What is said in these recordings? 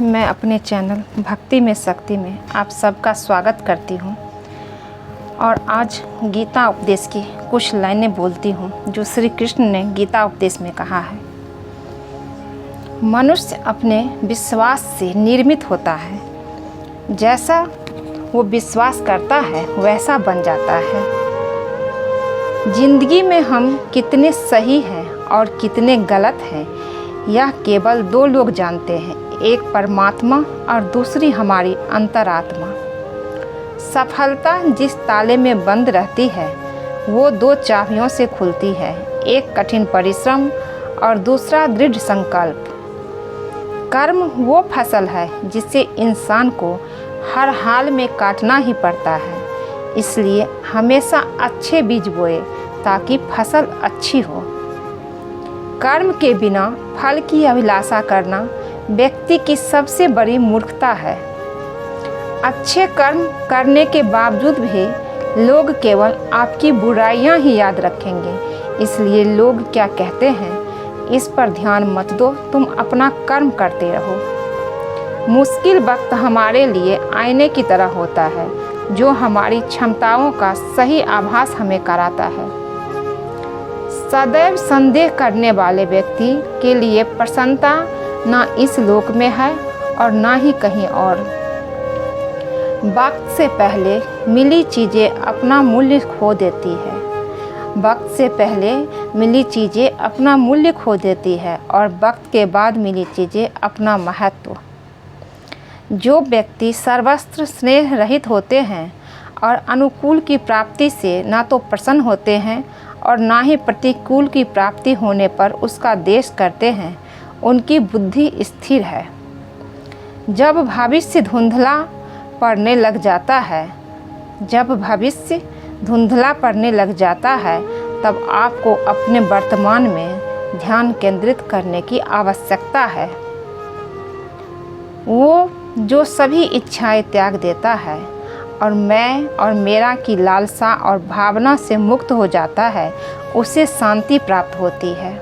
मैं अपने चैनल भक्ति में शक्ति में आप सबका स्वागत करती हूँ और आज गीता उपदेश की कुछ लाइनें बोलती हूँ जो श्री कृष्ण ने गीता उपदेश में कहा है। मनुष्य अपने विश्वास से निर्मित होता है, जैसा वो विश्वास करता है वैसा बन जाता है। जिंदगी में हम कितने सही हैं और कितने गलत हैं यह केवल दो लोग जानते हैं, एक परमात्मा और दूसरी हमारी अंतरात्मा। सफलता जिस ताले में बंद रहती है वो दो चाबियों से खुलती है, एक कठिन परिश्रम और दूसरा दृढ़ संकल्प। कर्म वो फसल है जिसे इंसान को हर हाल में काटना ही पड़ता है, इसलिए हमेशा अच्छे बीज बोए ताकि फसल अच्छी हो। कर्म के बिना फल की अभिलाषा करना व्यक्ति की सबसे बड़ी मूर्खता है। अच्छे कर्म करने के बावजूद भी लोग केवल आपकी बुराइयां ही याद रखेंगे, इसलिए लोग क्या कहते हैं इस पर ध्यान मत दो, तुम अपना कर्म करते रहो। मुश्किल वक्त हमारे लिए आईने की तरह होता है जो हमारी क्षमताओं का सही आभास हमें कराता है। सदैव संदेह करने वाले व्यक्ति के लिए प्रसन्नता ना इस लोक में है और ना ही कहीं और। वक्त से पहले मिली चीज़ें अपना मूल्य खो देती है, वक्त से पहले मिली चीज़ें अपना मूल्य खो देती है और वक्त के बाद मिली चीज़ें अपना महत्व। जो व्यक्ति सर्वस्त्र स्नेह रहित होते हैं और अनुकूल की प्राप्ति से ना तो प्रसन्न होते हैं और ना ही प्रतिकूल की प्राप्ति होने पर उसका द्वेष करते हैं, उनकी बुद्धि स्थिर है। जब भविष्य धुंधला पड़ने लग जाता है तब आपको अपने वर्तमान में ध्यान केंद्रित करने की आवश्यकता है। वो जो सभी इच्छाएं त्याग देता है और मैं और मेरा की लालसा और भावना से मुक्त हो जाता है, उसे शांति प्राप्त होती है।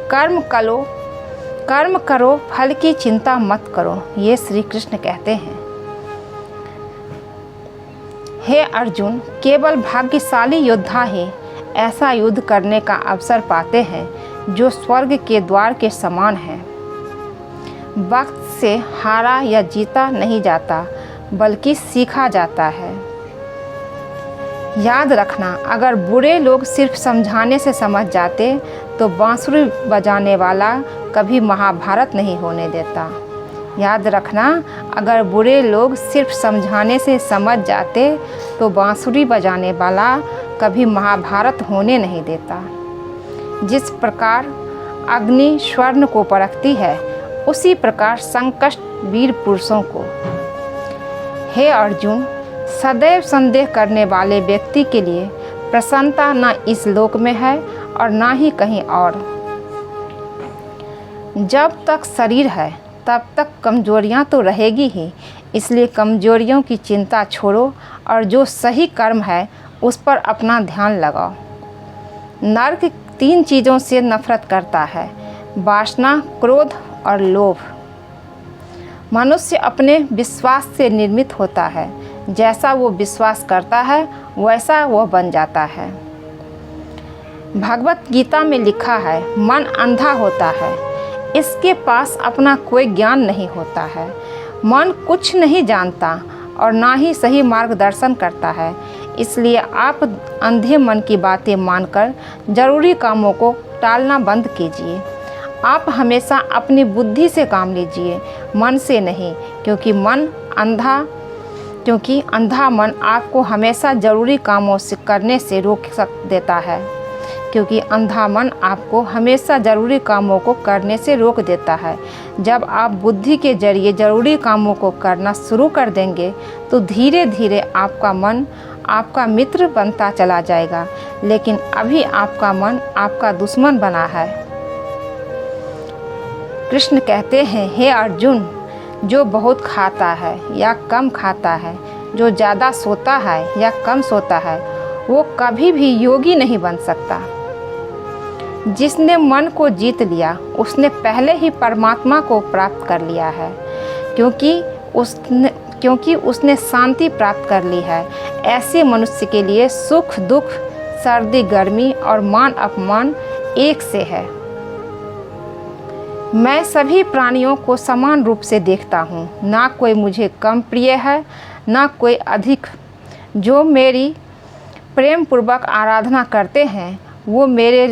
कर्म करो, फल की चिंता मत करो, ये श्री कृष्ण कहते हैं। हे अर्जुन, केवल भाग्यशाली योद्धा ही ऐसा युद्ध करने का अवसर पाते हैं जो स्वर्ग के द्वार के समान है। वक्त से हारा या जीता नहीं जाता बल्कि सीखा जाता है। याद रखना, अगर बुरे लोग सिर्फ समझाने से समझ जाते तो बांसुरी बजाने वाला कभी महाभारत नहीं होने देता। याद रखना, अगर बुरे लोग सिर्फ समझाने से समझ जाते तो बांसुरी बजाने वाला कभी महाभारत होने नहीं देता। जिस प्रकार अग्नि स्वर्ण को परखती है, उसी प्रकार संकट वीर पुरुषों को। हे अर्जुन, सदैव संदेह करने वाले व्यक्ति के लिए प्रसन्नता न इस लोक में है और ना ही कहीं और। जब तक शरीर है तब तक कमजोरियां तो रहेगी ही, इसलिए कमजोरियों की चिंता छोड़ो और जो सही कर्म है उस पर अपना ध्यान लगाओ। नर्क तीन चीज़ों से नफरत करता है, वासना, क्रोध और लोभ। मनुष्य अपने विश्वास से निर्मित होता है, जैसा वो विश्वास करता है वैसा वो बन जाता है। भगवत गीता में लिखा है, मन अंधा होता है, इसके पास अपना कोई ज्ञान नहीं होता है। मन कुछ नहीं जानता और ना ही सही मार्गदर्शन करता है, इसलिए आप अंधे मन की बातें मानकर जरूरी कामों को टालना बंद कीजिए। आप हमेशा अपनी बुद्धि से काम लीजिए, मन से नहीं, क्योंकि अंधा मन आपको हमेशा ज़रूरी कामों से करने से रोक देता है। जब आप बुद्धि के जरिए ज़रूरी कामों को करना शुरू कर देंगे तो धीरे धीरे आपका मन आपका मित्र बनता चला जाएगा, लेकिन अभी आपका मन आपका दुश्मन बना है। कृष्ण कहते हैं, हे अर्जुन, जो बहुत खाता है या कम खाता है, जो ज़्यादा सोता है या कम सोता है, वो कभी भी योगी नहीं बन सकता। जिसने मन को जीत लिया उसने पहले ही परमात्मा को प्राप्त कर लिया है। क्योंकि उसने शांति प्राप्त कर ली है। ऐसे मनुष्य के लिए सुख दुख, सर्दी गर्मी और मान अपमान एक से है। मैं सभी प्राणियों को समान रूप से देखता हूँ, ना कोई मुझे कम प्रिय है ना कोई अधिक। जो मेरी प्रेम पूर्वक आराधना करते हैं वो मेरे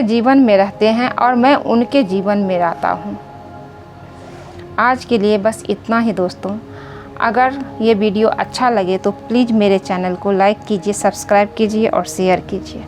जीवन में रहते हैं और मैं उनके जीवन में रहता हूँ। आज के लिए बस इतना ही दोस्तों। अगर ये वीडियो अच्छा लगे तो प्लीज़ मेरे चैनल को लाइक कीजिए, सब्सक्राइब कीजिए और शेयर कीजिए।